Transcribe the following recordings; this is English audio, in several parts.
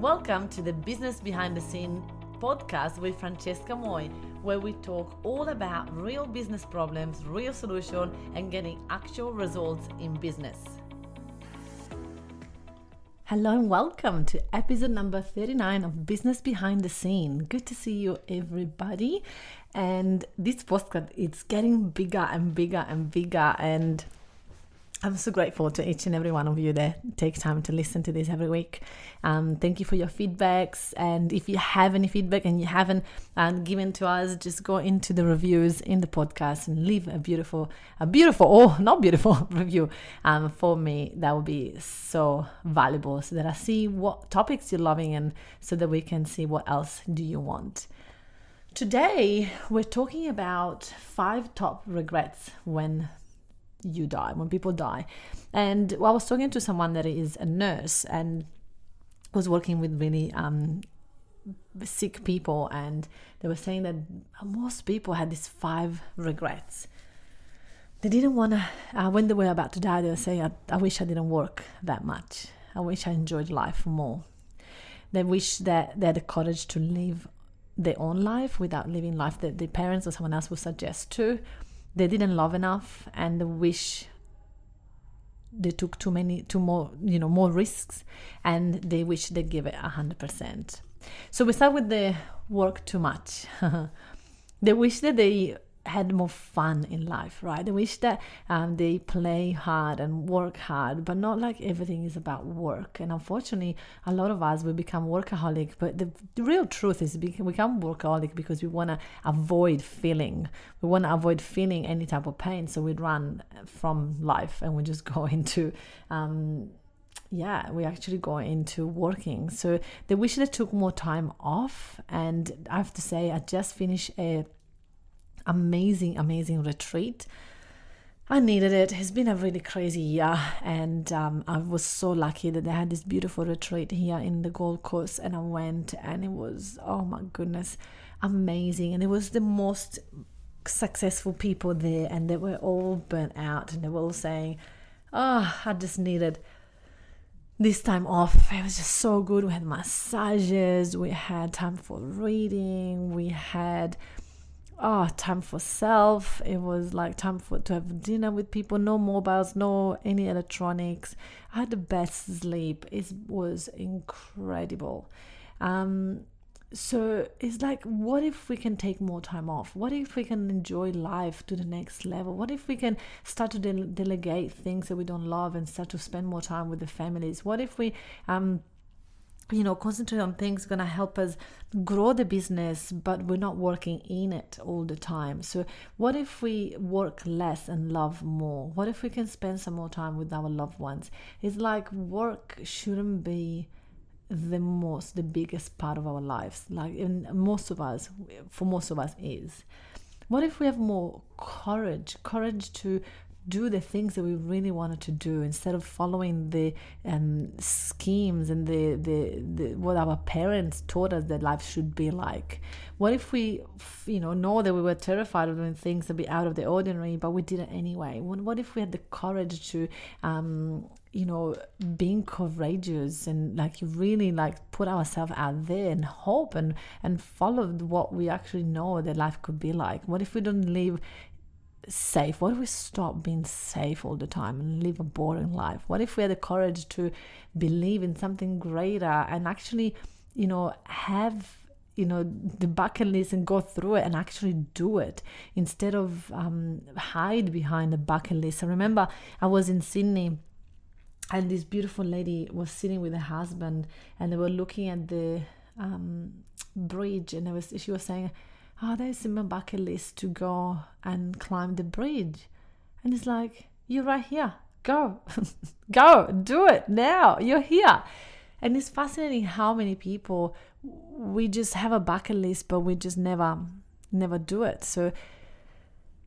Welcome to the Business Behind the Scene podcast with Francesca Moi, where we talk all about real business problems, real solutions, and getting actual results in business. Hello and welcome to episode number 39 of Business Behind the Scene. Good to see you, everybody. And this podcast, it's getting bigger and bigger and bigger, and I'm so grateful to each and every one of you that take time to listen to this every week. Thank you for your feedbacks. And if you have any feedback and you haven't given to us, just go into the reviews in the podcast and leave a beautiful or not beautiful review for me. That would be so valuable so that I see what topics you're loving and so that we can see what else do you want. Today, we're talking about 5 top regrets when people die. And I was talking to someone that is a nurse and was working with really sick people, and they were saying that most people had these 5 regrets. They didn't want to, when they were about to die, they were saying, I wish I didn't work that much. I wish I enjoyed life more. They wish that they had the courage to live their own life without living life that their parents or someone else would suggest to. They didn't love enough, and they wish they took more risks, and they wish they give it 100%. So we start with the work too much. They wish that they had more fun in life, right? They wish that they play hard and work hard, but not like everything is about work. And unfortunately, a lot of us will become workaholic, but the real truth is we become workaholic because we want to avoid feeling. We want to avoid feeling any type of pain, so we run from life and we just go into we actually go into working. So they wish they took more time off. And I have to say, I just finished a amazing retreat. I needed it. It's been a really crazy year, and I was so lucky that they had this beautiful retreat here in the Gold Coast, and I went, and it was, oh my goodness, amazing. And it was the most successful people there, and they were all burnt out, and they were all saying, I just needed this time off. It was just so good. We had massages, we had time for reading, we had time for self. It was like time to have dinner with people, no mobiles, no any electronics. I had the best sleep. It was incredible. So it's like, what if we can take more time off? What if we can enjoy life to the next level? What if we can start to delegate things that we don't love and start to spend more time with the families? What if we concentrate on things going to help us grow the business, but we're not working in it all the time? So what if we work less and love more? What if we can spend some more time with our loved ones? It's like work shouldn't be the biggest part of our lives. Like for most of us is. What if we have more courage to do the things that we really wanted to do instead of following the schemes and the what our parents taught us that life should be like? What if we know that we were terrified of doing things that be out of the ordinary, but we did it anyway? What if we had the courage to being courageous and really put ourselves out there and hope and follow what we actually know that life could be like? What if we don't live safe? What if we stop being safe all the time and live a boring life? What if we had the courage to believe in something greater and actually have the bucket list and go through it and actually do it instead of hide behind the bucket list? I remember I was in Sydney, and this beautiful lady was sitting with her husband, and they were looking at the bridge, and she was saying, there's in my bucket list to go and climb the bridge. And it's like, you're right here. Go. Go. Do it now. You're here. And it's fascinating how many people, we just have a bucket list, but we just never do it. So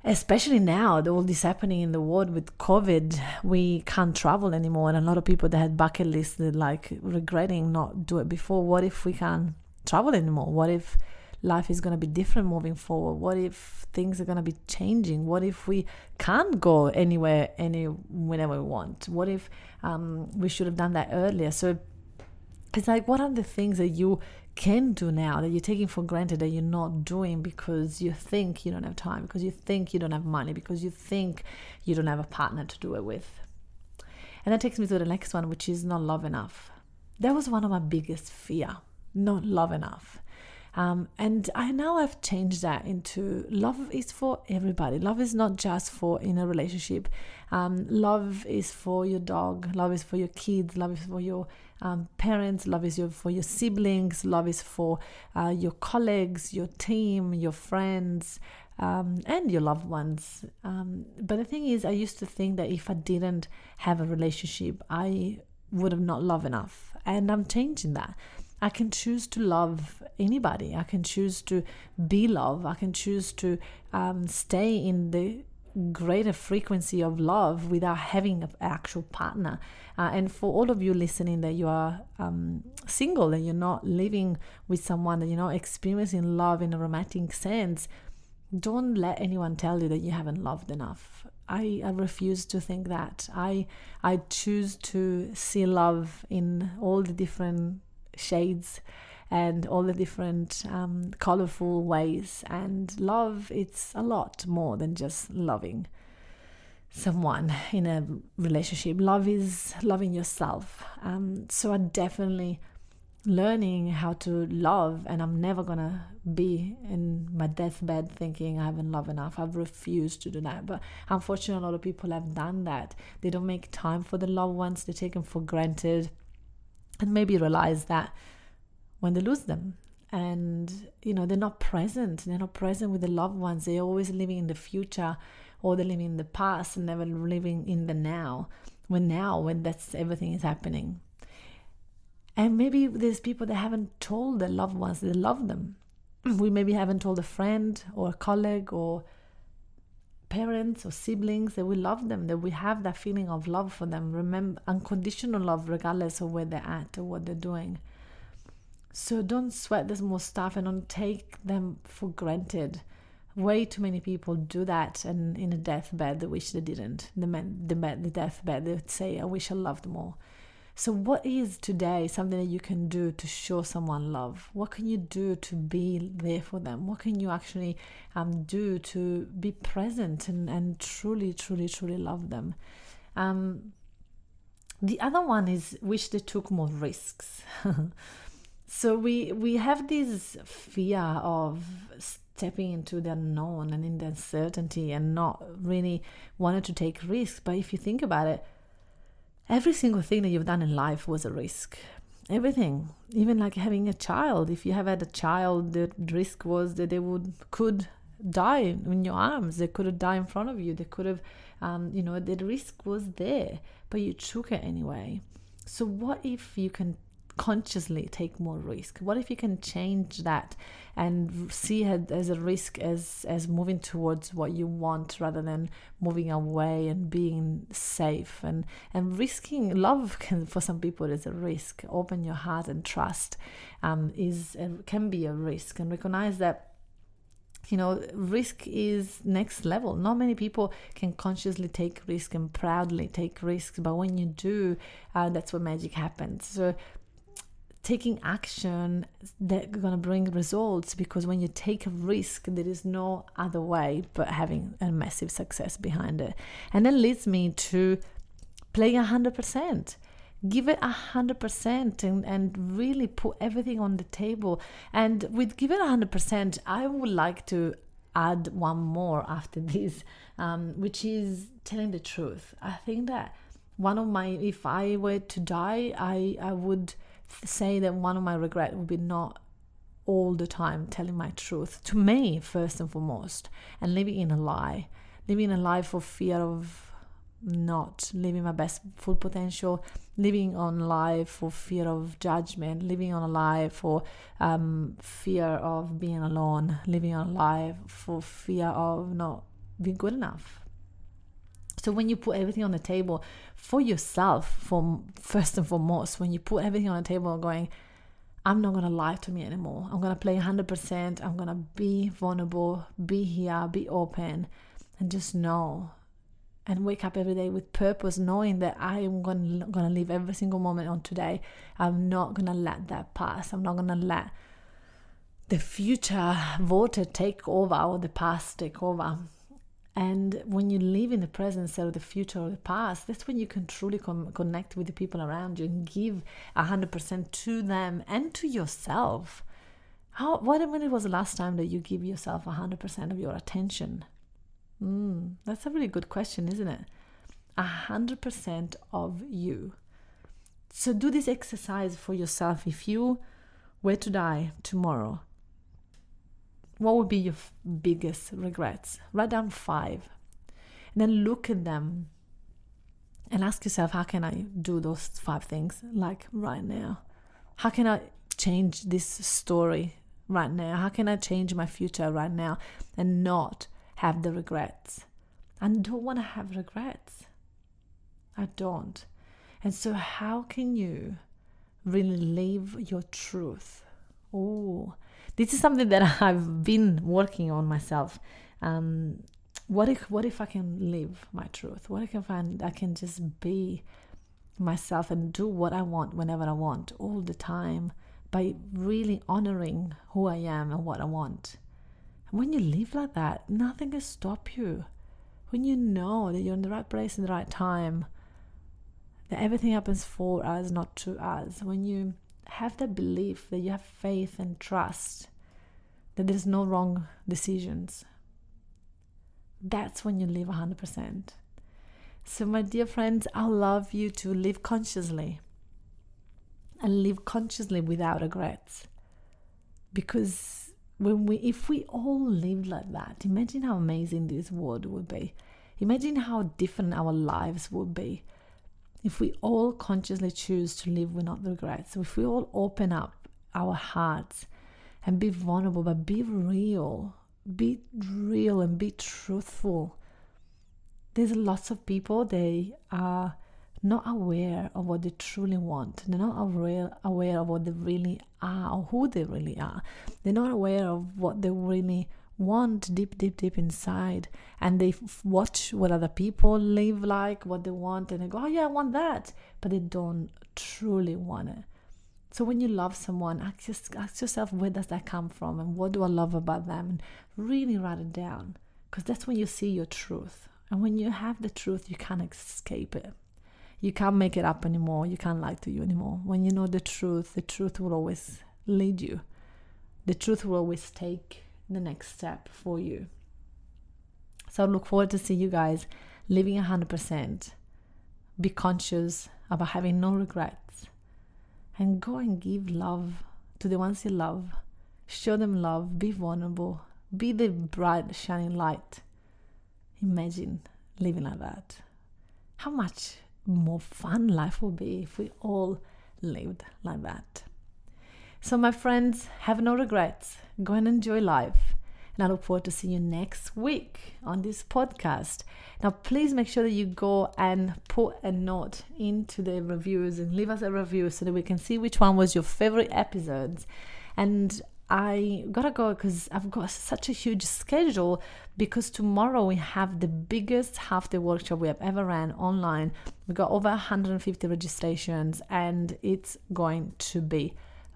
especially now, all this happening in the world with COVID, we can't travel anymore. And a lot of people that had bucket lists, they're regretting not do it before. What if we can't travel anymore? What if life is going to be different moving forward? What if things are going to be changing? What if we can't go anywhere, whenever we want? What if we should have done that earlier? So It's like, what are the things that you can do now that you're taking for granted that you're not doing because you think you don't have time, because you think you don't have money, because you think you don't have a partner to do it with? And that takes me to the next one, which is not love enough. That was one of my biggest fear, not love enough. And I've changed that into love is for everybody. Love is not just for in a relationship. Love is for your dog. Love is for your kids. Love is for your parents. Love is for your siblings. Love is for your colleagues, your team, your friends, and your loved ones. But the thing is, I used to think that if I didn't have a relationship, I would have not loved enough. And I'm changing that. I can choose to love anybody. I can choose to be loved. I can choose to stay in the greater frequency of love without having an actual partner. And for all of you listening that you are single, and you're not living with someone, that you're not experiencing love in a romantic sense, don't let anyone tell you that you haven't loved enough. I refuse to think that. I choose to see love in all the different shades and all the different colorful ways. And love, it's a lot more than just loving someone in a relationship. Love is loving yourself. So I'm definitely learning how to love, and I'm never gonna be in my deathbed thinking I haven't loved enough. I've refused to do that. But unfortunately, a lot of people have done that. They don't make time for the loved ones. They take them for granted, and maybe realize that when they lose them, and they're not present with the loved ones. They're always living in the future, or they're living in the past and never living in the now when that's everything is happening. And maybe there's people that haven't told their loved ones they love them. We maybe haven't told a friend or a colleague or parents or siblings that we love them, that we have that feeling of love for them. Remember, unconditional love regardless of where they're at or what they're doing. So don't sweat the small stuff and don't take them for granted. Way too many people do that, and in a deathbed they wish they didn't. The deathbed, they would say, I wish I loved more. So what is today something that you can do to show someone love? What can you do to be there for them? What can you actually do to be present and truly, truly, truly love them? The other one is wish they took more risks. So we have this fear of stepping into the unknown and in the uncertainty and not really wanting to take risks. But if you think about it, every single thing that you've done in life was a risk. Everything, even like having a child. If you have had a child, the risk was that they could die in your arms. They could have died in front of you. They could have, the risk was there, but you took it anyway. So what if you can consciously take more risk? What if you can change that and see it as a risk, as moving towards what you want rather than moving away and being safe and risking? Love for some people is a risk. Open your heart and trust can be a risk, and recognize that risk is next level. Not many people can consciously take risk and proudly take risks, but when you do, that's where magic happens. So taking action that's going to bring results, because when you take a risk, there is no other way but having a massive success behind it. And that leads me to playing 100%. Give it 100% and really put everything on the table. And with give it 100%, I would like to add one more after this, which is telling the truth. I think that if I were to die, I would say that one of my regrets would be not all the time telling my truth to me first and foremost, and living in a lie for fear of not living my best full potential, living on lie for fear of judgment, living on a lie for fear of being alone, living on a lie for fear of not being good enough. So when you put everything on the table for yourself, first and foremost, when you put everything on the table going, I'm not going to lie to me anymore. I'm going to play 100%. I'm going to be vulnerable, be here, be open, and just know and wake up every day with purpose, knowing that I am going to live every single moment on today. I'm not going to let that pass. I'm not going to let the future voter take over or the past take over. And when you live in the present instead of the future or the past, that's when you can truly connect with the people around you and give 100% to them and to yourself. When it was the last time that you give yourself 100% of your attention? That's a really good question, isn't it? 100% of you. So do this exercise for yourself. If you were to die tomorrow, what would be your biggest regrets? Write down 5. And then look at them and ask yourself, how can I do those 5 things like right now? How can I change this story right now? How can I change my future right now and not have the regrets? I don't want to have regrets. I don't. And so how can you really live your truth? This is something that I've been working on myself. What if I can live my truth? What if I can just be myself and do what I want whenever I want all the time by really honoring who I am and what I want? And when you live like that, nothing can stop you. When you know that you're in the right place in the right time, that everything happens for us, not to us. When you have that belief, that you have faith and trust, that there's no wrong decisions, that's when you live 100%. So my dear friends, I love you to live consciously and live consciously without regrets. Because if we all lived like that, imagine how amazing this world would be. Imagine how different our lives would be. If we all consciously choose to live without regrets, if we all open up our hearts and be vulnerable, but be real and be truthful. There's lots of people, they are not aware of what they truly want. They're not aware of what they really are or who they really are. They're not aware of what they really want deep inside, and they watch what other people live like, what they want, and they go, oh yeah, I want that, but they don't truly want it. So when you love someone, ask yourself, where does that come from, and what do I love about them, and really write it down, because that's when you see your truth. And when you have the truth, you can't escape it. You can't make it up anymore. You can't lie to you anymore. When you know the truth will always lead you. The truth will always take the next step for you. So I look forward to see you guys living 100%. Be conscious about having no regrets, and go and give love to the ones you love. Show them love. Be vulnerable. Be the bright shining light. Imagine living like that. How much more fun life will be if we all lived like that. So my friends, have no regrets. Go and enjoy life. And I look forward to seeing you next week on this podcast. Now, please make sure that you go and put a note into the reviews and leave us a review so that we can see which one was your favorite episodes. And I gotta go because I've got such a huge schedule, because tomorrow we have the biggest half-day workshop we have ever ran online. We got over 150 registrations and it's going to be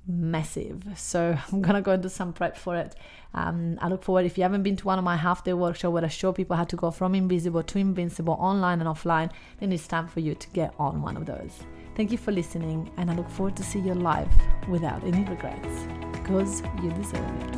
massive. So I'm gonna go and do some prep for it. I look forward. If you haven't been to one of my half-day workshops where I show people how to go from invisible to invincible online and offline, then it's time for you to get on one of those. Thank you for listening, and I look forward to see your life without any regrets, because you deserve it.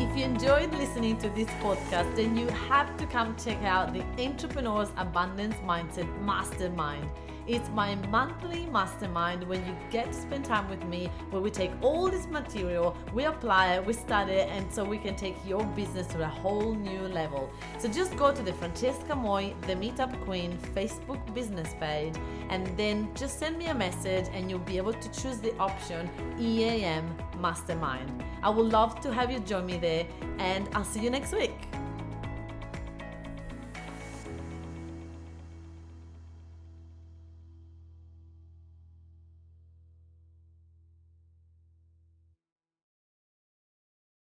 If you enjoyed listening to this podcast, then you have to come check out the Entrepreneur's Abundance Mindset Mastermind. It's my monthly mastermind where you get to spend time with me, where we take all this material, we apply it, we study it, and so we can take your business to a whole new level. So just go to the Francesca Moi, the Meetup Queen Facebook business page, and then just send me a message and you'll be able to choose the option EAM Mastermind. I would love to have you join me there, and I'll see you next week.